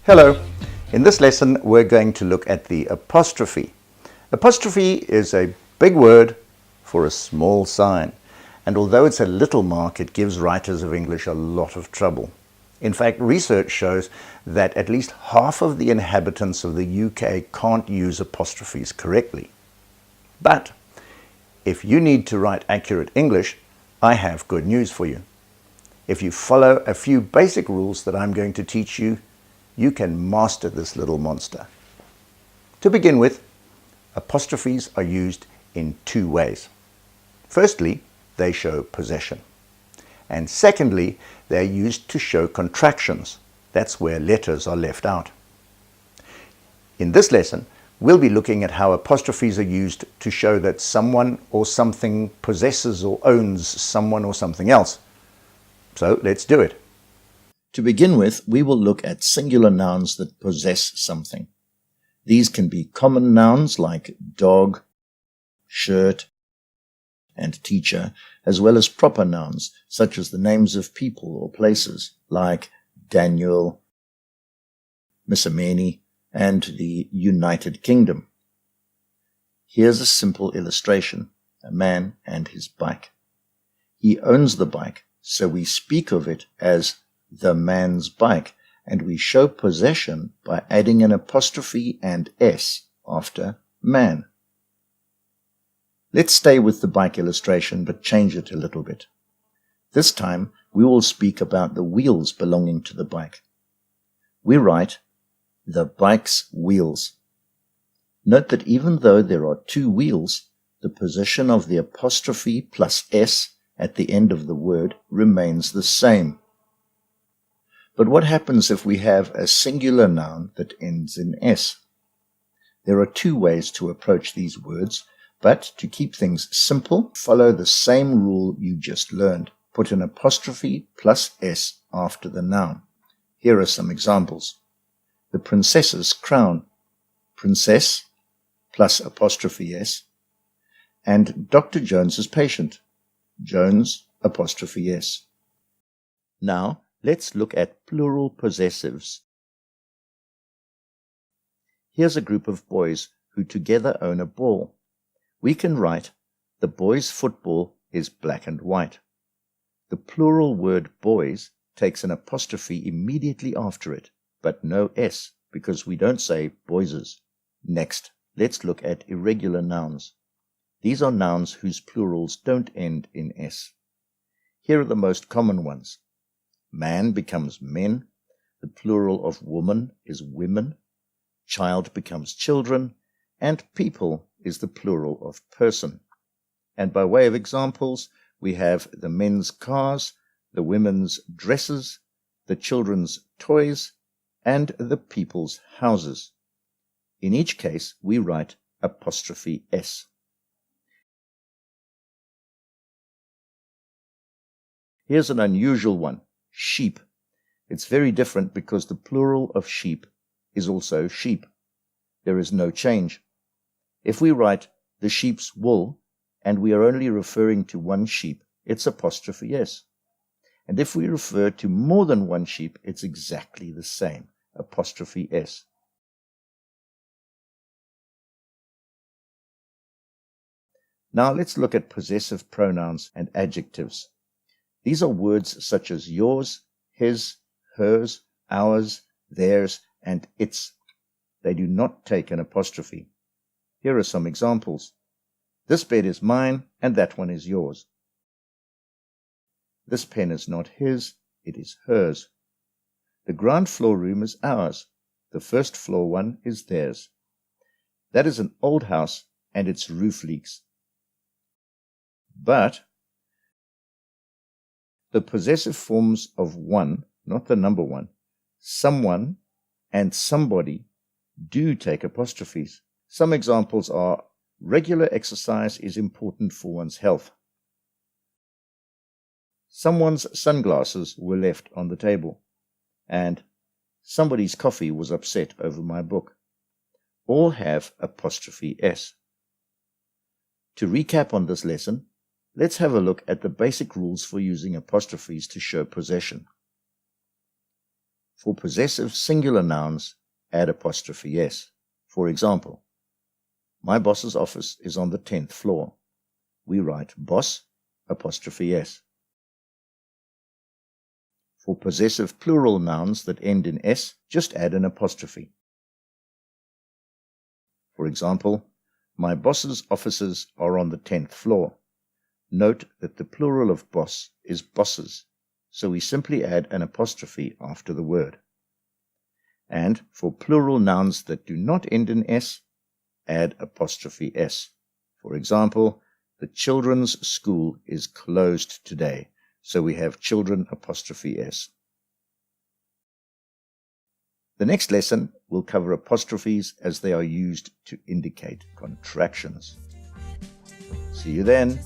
Hello. In this lesson we're going to look at the apostrophe. Apostrophe is a big word for a small sign, and although it's a little mark, it gives writers of English a lot of trouble. In fact, research shows that at least half of the inhabitants of the UK can't use apostrophes correctly. But if you need to write accurate English, I have good news for you. If you follow a few basic rules that I'm going to teach you, you can master this little monster. To begin with, apostrophes are used in two ways. Firstly, they show possession. And secondly, they're used to show contractions. That's where letters are left out. In this lesson, we'll be looking at how apostrophes are used to show that someone or something possesses or owns someone or something else. So let's do it. To begin with, we will look at singular nouns that possess something. These can be common nouns like dog, shirt, and teacher, as well as proper nouns such as the names of people or places like Daniel, Missameni, and the United Kingdom. Here's a simple illustration: a man and his bike. He owns the bike, so we speak of it as the man's bike, and we show possession by adding an apostrophe and S after man. Let's stay with the bike illustration, but change it a little bit. This time, we will speak about the wheels belonging to the bike. We write, the bike's wheels. Note that even though there are two wheels, the position of the apostrophe plus S at the end of the word remains the same. But what happens if we have a singular noun that ends in S? There are two ways to approach these words, but to keep things simple, follow the same rule you just learned. Put an apostrophe plus S after the noun. Here are some examples. The princess's crown, princess plus apostrophe S, and Dr. Jones's patient, Jones apostrophe S. Now, let's look at plural possessives. Here's a group of boys who together own a ball. We can write, the boys' football is black and white. The plural word boys takes an apostrophe immediately after it, but no S, because we don't say boyses. Next, let's look at irregular nouns. These are nouns whose plurals don't end in S. Here are the most common ones. Man becomes men, the plural of woman is women, child becomes children, and people is the plural of person. And by way of examples, we have the men's cars, the women's dresses, the children's toys, and the people's houses. In each case, we write apostrophe S. Here's an unusual one, sheep. It's very different because the plural of sheep is also sheep. There is no change. If we write the sheep's wool, and we are only referring to one sheep, it's apostrophe S. And if we refer to more than one sheep, it's exactly the same, apostrophe S. Now let's look at possessive pronouns and adjectives. These are words such as yours, his, hers, ours, theirs, and its. They do not take an apostrophe. Here are some examples. This bed is mine, and that one is yours. This pen is not his, it is hers. The ground floor room is ours. The first floor one is theirs. That is an old house, and its roof leaks. But the possessive forms of one, not the number one, someone, and somebody do take apostrophes. Some examples are, regular exercise is important for one's health. Someone's sunglasses were left on the table. And somebody's coffee was upset over my book. All have apostrophe S. To recap on this lesson, let's have a look at the basic rules for using apostrophes to show possession. For possessive singular nouns, add apostrophe s. For example, my boss's office is on the 10th floor. We write boss apostrophe s. For possessive plural nouns that end in s, just add an apostrophe. For example, my boss's offices are on the 10th floor. Note that the plural of boss is bosses, so we simply add an apostrophe after the word. And for plural nouns that do not end in s, add apostrophe s. For example, the children's school is closed today, so we have children apostrophe s. The next lesson will cover apostrophes as they are used to indicate contractions. See you then.